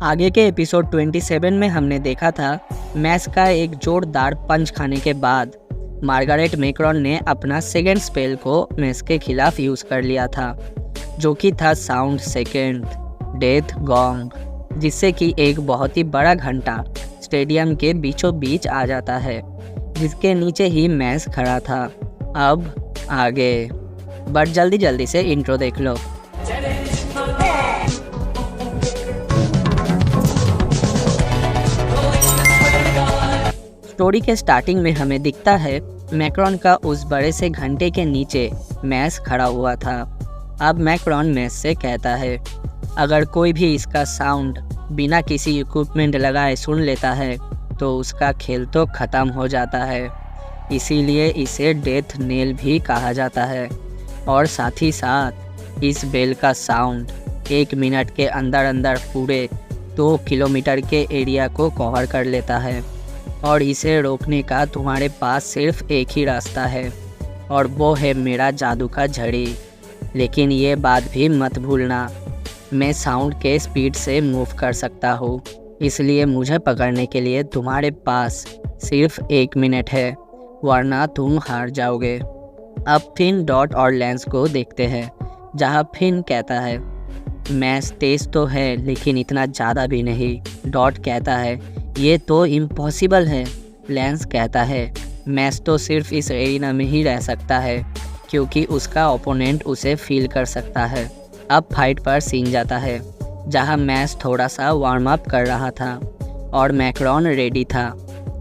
आगे के एपिसोड 27 में हमने देखा था मैस का एक जोरदार पंच खाने के बाद मार्गारेट मैक्रॉन ने अपना सेकेंड स्पेल को मैस के खिलाफ यूज़ कर लिया था, जो कि था साउंड सेकेंड डेथ गॉन्ग, जिससे कि एक बहुत ही बड़ा घंटा स्टेडियम के बीचों बीच आ जाता है, जिसके नीचे ही मैस खड़ा था। अब आगे बट जल्दी से इंट्रो देख लो। स्टोरी के स्टार्टिंग में हमें दिखता है मैक्रॉन का उस बड़े से घंटे के नीचे मैस खड़ा हुआ था। अब मैक्रॉन मैस से कहता है अगर कोई भी इसका साउंड बिना किसी इक्विपमेंट लगाए सुन लेता है तो उसका खेल तो ख़त्म हो जाता है, इसीलिए इसे डेथ नेल भी कहा जाता है। और साथ ही साथ इस बेल का साउंड 1 मिनट के अंदर पूरे 2 किलोमीटर के एरिया को कवर कर लेता है और इसे रोकने का तुम्हारे पास सिर्फ एक ही रास्ता है और वो है मेरा जादू का झड़ी। लेकिन ये बात भी मत भूलना, मैं साउंड के स्पीड से मूव कर सकता हूँ, इसलिए मुझे पकड़ने के लिए तुम्हारे पास सिर्फ 1 मिनट है, वरना तुम हार जाओगे। अब फिन, डॉट और लेंस को देखते हैं, जहाँ फिन कहता है मैस तेज तो है लेकिन इतना ज़्यादा भी नहीं। डॉट कहता है ये तो इम्पॉसिबल है। लेंस कहता है मैस तो सिर्फ इस एरिना में ही रह सकता है क्योंकि उसका ओपोनेंट उसे फील कर सकता है। अब फाइट पर सीन जाता है, जहां मैस थोड़ा सा वार्म अप कर रहा था और मैक्रॉन रेडी था,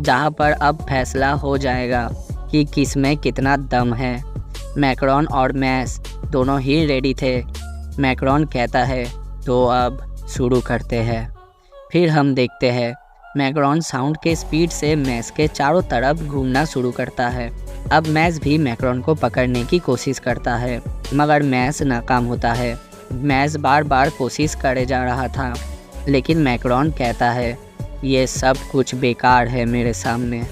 जहां पर अब फैसला हो जाएगा कि किस में कितना दम है। मैक्रॉन और मैस दोनों ही रेडी थे। मैक्रॉन कहता है तो अब शुरू करते हैं। फिर हम देखते हैं मैक्रॉन साउंड के स्पीड से मैस के चारों तरफ घूमना शुरू करता है। अब मैस भी मैक्रॉन को पकड़ने की कोशिश करता है, मगर मैस नाकाम होता है। मैस बार बार कोशिश करे जा रहा था, लेकिन मैक्रॉन कहता है ये सब कुछ बेकार है मेरे सामने,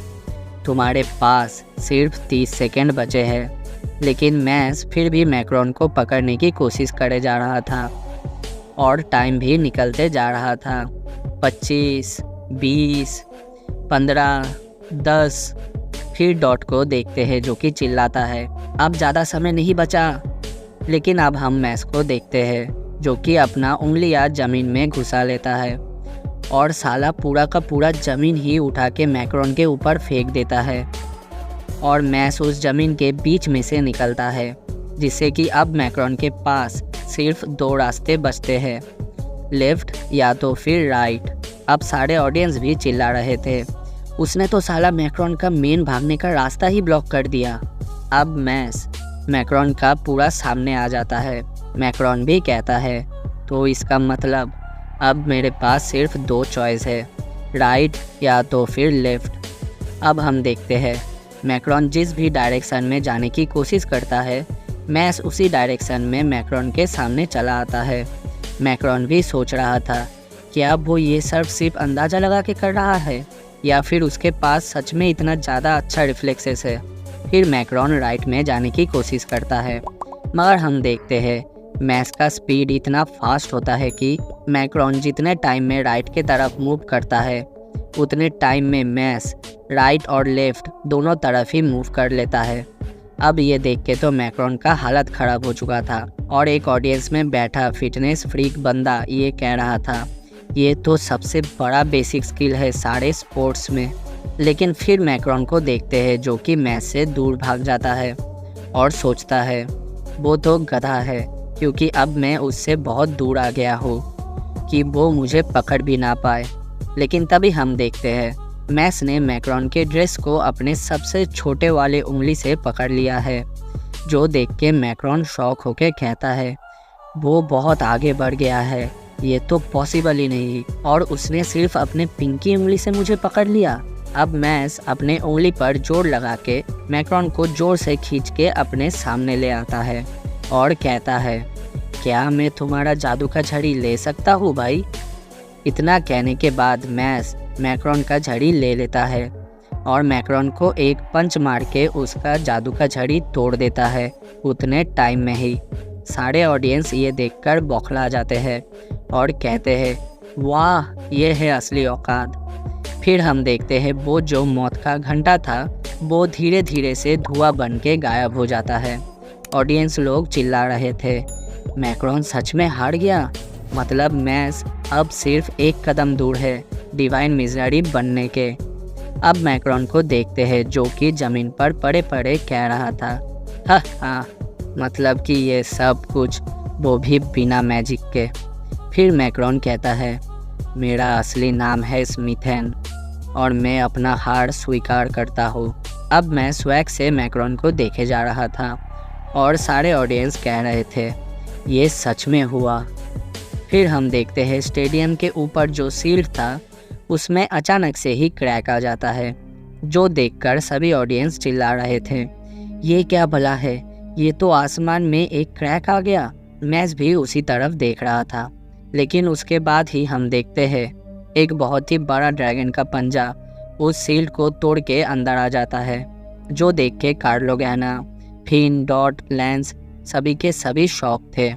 तुम्हारे पास सिर्फ 30 सेकेंड बचे हैं। लेकिन मैस फिर भी मैक्रॉन को पकड़ने की कोशिश करे जा रहा था और टाइम भी निकलते जा रहा था। 25, 20, 15, 10। फिर डॉट को देखते हैं जो कि चिल्लाता है अब ज़्यादा समय नहीं बचा। लेकिन अब हम मैस को देखते हैं जो कि अपना उंगलियां ज़मीन में घुसा लेता है और साला पूरा का पूरा ज़मीन ही उठा के मैक्रॉन के ऊपर फेंक देता है और मैस उस ज़मीन के बीच में से निकलता है, जिससे कि अब मैक्रॉन के पास सिर्फ 2 रास्ते बचते हैं, लेफ़्ट या तो फिर राइट। अब सारे ऑडियंस भी चिल्ला रहे थे उसने तो साला मैक्रॉन का मेन भागने का रास्ता ही ब्लॉक कर दिया। अब मैस मैक्रॉन का पूरा सामने आ जाता है। मैक्रॉन भी कहता है तो इसका मतलब अब मेरे पास सिर्फ 2 चॉइस है, राइट या तो फिर लेफ़्ट। अब हम देखते हैं मैक्रॉन जिस भी डायरेक्शन में जाने की कोशिश करता है, मैस उसी डायरेक्शन में मैक्रॉन के सामने चला आता है। मैक्रॉन भी सोच रहा था क्या वो ये सब सिर्फ अंदाज़ा लगा के कर रहा है या फिर उसके पास सच में इतना ज़्यादा अच्छा रिफ्लेक्सेस है। फिर मैक्रॉन राइट में जाने की कोशिश करता है, मगर हम देखते हैं मैस का स्पीड इतना फास्ट होता है कि मैक्रॉन जितने टाइम में राइट के तरफ मूव करता है उतने टाइम में मैस राइट और लेफ़्ट दोनों तरफ ही मूव कर लेता है। अब ये देख के तो मैक्रॉन का हालत ख़राब हो चुका था और एक ऑडियंस में बैठा फिटनेस फ्रीक बंदा ये कह रहा था ये तो सबसे बड़ा बेसिक स्किल है सारे स्पोर्ट्स में। लेकिन फिर मैक्रॉन को देखते हैं जो कि मैस से दूर भाग जाता है और सोचता है वो तो गधा है क्योंकि अब मैं उससे बहुत दूर आ गया हूँ कि वो मुझे पकड़ भी ना पाए। लेकिन तभी हम देखते हैं मैस ने मैक्रॉन के ड्रेस को अपने सबसे छोटे वाले उंगली से पकड़ लिया है, जो देख के मैक्रॉन शॉक होकर कहता है वो बहुत आगे बढ़ गया है, ये तो पॉसिबल ही नहीं, और उसने सिर्फ अपने पिंकी उंगली से मुझे पकड़ लिया। अब मैस अपने उंगली पर जोर लगा के मैक्रॉन को जोर से खींच के अपने सामने ले आता है और कहता है क्या मैं तुम्हारा जादू का झड़ी ले सकता हूँ भाई। इतना कहने के बाद मैस मैक्रॉन का झड़ी ले लेता है और मैक्रॉन को एक पंच मार के उसका जादू का झड़ी तोड़ देता है उतने टाइम में ही। सारे ऑडियंस ये देखकर बौखला जाते हैं और कहते हैं वाह, ये है असली औकात। फिर हम देखते हैं वो जो मौत का घंटा था वो धीरे धीरे से धुआं बन के गायब हो जाता है। ऑडियंस लोग चिल्ला रहे थे, मैक्रोन सच में हार गया, मतलब मैस अब सिर्फ एक कदम दूर है डिवाइन मिजनरी बनने के। अब मैक्रोन को देखते हैं जो कि ज़मीन पर पड़े पड़े कह रहा था, हाँ, मतलब कि ये सब कुछ, वो भी बिना मैजिक के। फिर मैक्रोन कहता है, मेरा असली नाम है स्मिथेन और मैं अपना हार स्वीकार करता हूँ। अब मैं स्वैग से मैक्रोन को देखे जा रहा था और सारे ऑडियंस कह रहे थे, ये सच में हुआ। फिर हम देखते हैं स्टेडियम के ऊपर जो शील्ड था उसमें अचानक से ही क्रैक आ जाता है, जो देखकर सभी ऑडियंस चिल्ला रहे थे, ये क्या भला है, ये तो आसमान में एक क्रैक आ गया। मैस भी उसी तरफ देख रहा था, लेकिन उसके बाद ही हम देखते हैं एक बहुत ही बड़ा ड्रैगन का पंजा उस शील्ड को तोड़ के अंदर आ जाता है, जो देख के कार्लो गहना, फिन, डॉट, लेंस सभी के सभी शॉक थे।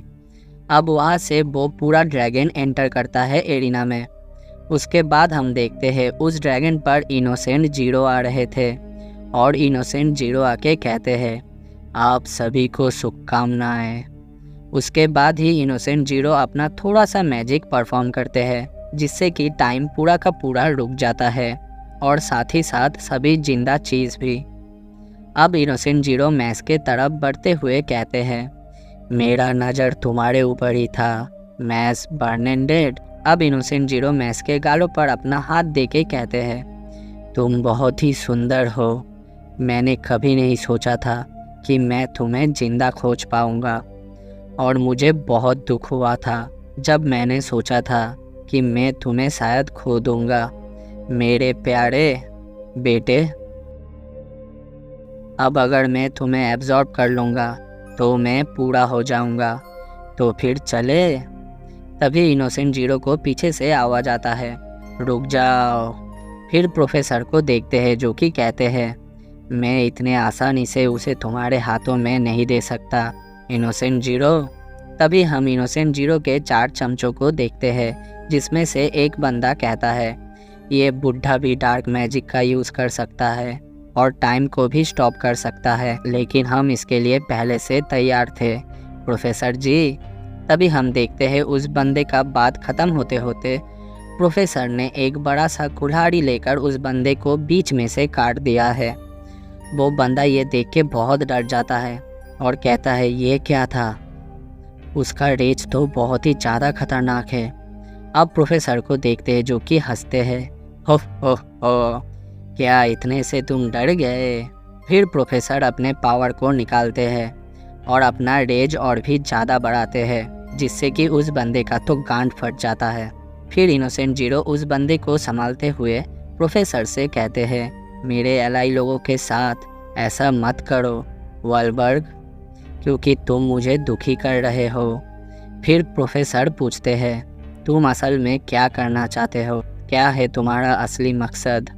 अब वहाँ से वो पूरा ड्रैगन एंटर करता है एरिना में। उसके बाद हम देखते हैं उस ड्रैगन पर इनोसेंट जीरो आ रहे थे और इनोसेंट जीरो आके कहते हैं, आप सभी को शुभकामनाएं। उसके बाद ही इनोसेंट जीरो अपना थोड़ा सा मैजिक परफॉर्म करते हैं, जिससे कि टाइम पूरा का पूरा रुक जाता है और साथ ही साथ सभी जिंदा चीज़ भी। अब इनोसेंट जीरो मैस के तरफ बढ़ते हुए कहते हैं, मेरा नज़र तुम्हारे ऊपर ही था, मैस बर्नेंडेड। अब इनोसेंट जीरो मैस के गालों पर अपना हाथ दे के कहते हैं, तुम बहुत ही सुंदर हो, मैंने कभी नहीं सोचा था कि मैं तुम्हें जिंदा खोज पाऊँगा और मुझे बहुत दुख हुआ था जब मैंने सोचा था कि मैं तुम्हें शायद खो दूँगा, मेरे प्यारे बेटे। अब अगर मैं तुम्हें एब्जॉर्ब कर लूँगा तो मैं पूरा हो जाऊँगा, तो फिर चले। तभी इनोसेंट जीरो को पीछे से आवाज़ आता है, रुक जाओ। फिर प्रोफेसर को देखते हैं जो कि कहते हैं, मैं इतने आसानी से उसे तुम्हारे हाथों में नहीं दे सकता इनोसेंट जीरो। तभी हम इनोसेंट जीरो के 4 चमचों को देखते हैं, जिसमें से एक बंदा कहता है, ये बुढ़ा भी डार्क मैजिक का यूज़ कर सकता है और टाइम को भी स्टॉप कर सकता है, लेकिन हम इसके लिए पहले से तैयार थे प्रोफेसर जी। तभी हम देखते हैं उस बंदे का बात ख़त्म होते होते प्रोफेसर ने एक बड़ा सा कुल्हाड़ी लेकर उस बंदे को बीच में से काट दिया है। वो बंदा ये देख के बहुत डर जाता है और कहता है, ये क्या था, उसका रेज तो बहुत ही ज़्यादा खतरनाक है। अब प्रोफेसर को देखते हैं जो कि हंसते हैं, हो हो, क्या इतने से तुम डर गए। फिर प्रोफेसर अपने पावर को निकालते हैं और अपना रेज और भी ज़्यादा बढ़ाते हैं, जिससे कि उस बंदे का तो गांड फट जाता है। फिर इनोसेंट जीरो उस बंदे को संभालते हुए प्रोफेसर से कहते हैं, मेरे एलाई लोगों के साथ ऐसा मत करो वालबर्ग, क्योंकि तुम मुझे दुखी कर रहे हो। फिर प्रोफेसर पूछते हैं, तुम असल में क्या करना चाहते हो, क्या है तुम्हारा असली मकसद।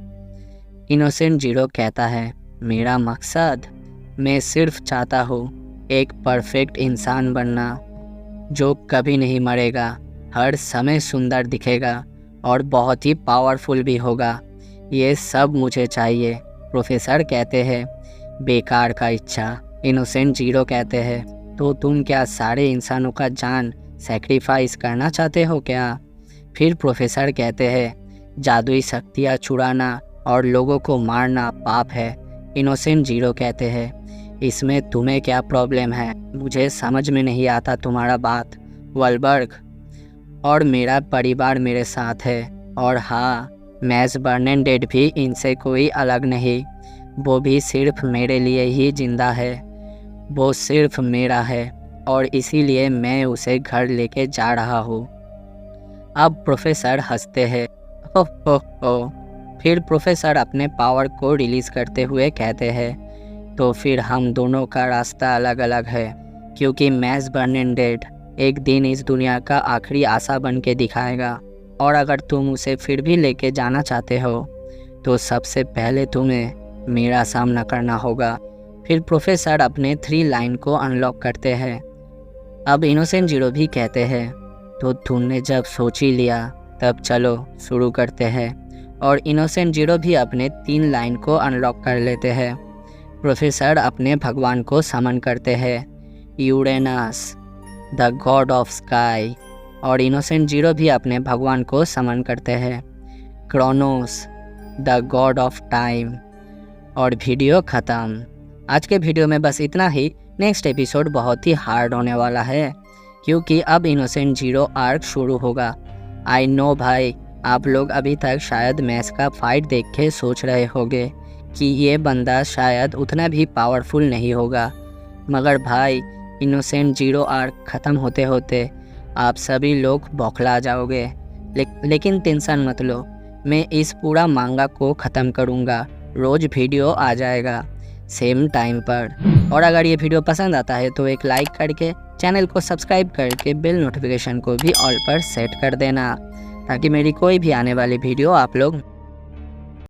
इनोसेंट जीरो कहता है, मेरा मकसद, मैं सिर्फ चाहता हूँ एक परफेक्ट इंसान बनना जो कभी नहीं मरेगा, हर समय सुंदर दिखेगा और बहुत ही पावरफुल भी होगा, ये सब मुझे चाहिए। प्रोफेसर कहते हैं, बेकार का इच्छा। इनोसेंट जीरो कहते हैं, तो तुम क्या सारे इंसानों का जान सेक्रीफाइस करना चाहते हो क्या। फिर प्रोफेसर कहते हैं, जादुई शक्तियाँ चुराना और लोगों को मारना पाप है। इनोसेंट जीरो कहते हैं, इसमें तुम्हें क्या प्रॉब्लम है, मुझे समझ में नहीं आता तुम्हारा बात वालबर्ग, और मेरा परिवार मेरे साथ है, और हाँ, मैस बर्नेंडेड भी इनसे कोई अलग नहीं, वो भी सिर्फ मेरे लिए ही जिंदा है, वो सिर्फ मेरा है और इसीलिए मैं उसे घर लेके जा रहा हूँ। अब प्रोफेसर हंसते हैं, हो। फिर प्रोफेसर अपने पावर को रिलीज़ करते हुए कहते हैं, तो फिर हम दोनों का रास्ता अलग अलग है, क्योंकि मैस बर्नेंडेड एक दिन इस दुनिया का आखिरी आशा बन के दिखाएगा, और अगर तुम उसे फिर भी लेके जाना चाहते हो तो सबसे पहले तुम्हें मेरा सामना करना होगा। फिर प्रोफेसर अपने 3 लाइन को अनलॉक करते हैं। अब इनोसेंट जीरो भी कहते हैं, तो तुमने जब सोच ही लिया तब चलो शुरू करते हैं। और इनोसेंट जीरो भी अपने 3 लाइन को अनलॉक कर लेते हैं। प्रोफेसर अपने भगवान को समन करते हैं, Uranus the god of sky. और इनोसेंट जीरो भी अपने भगवान को समन करते हैं, Kronos the god of time. और वीडियो ख़त्म। आज के वीडियो में बस इतना ही। नेक्स्ट एपिसोड बहुत ही हार्ड होने वाला है क्योंकि अब इनोसेंट जीरो आर्क शुरू होगा। आई नो भाई, आप लोग अभी तक शायद मैस का फाइट देख के सोच रहे होंगे कि ये बंदा शायद उतना भी पावरफुल नहीं होगा, मगर भाई इनोसेंट जीरो आर्क ख़त्म होते होते आप सभी लोग बौखला जाओगे। लेकिन टेंशन मत लो, मैं इस पूरा मांगा को ख़त्म करूँगा। रोज़ वीडियो आ जाएगा सेम टाइम पर। और अगर ये वीडियो पसंद आता है तो एक लाइक करके चैनल को सब्सक्राइब करके बेल नोटिफिकेशन को भी ऑल पर सेट कर देना ताकि मेरी कोई भी आने वाली वीडियो आप लोग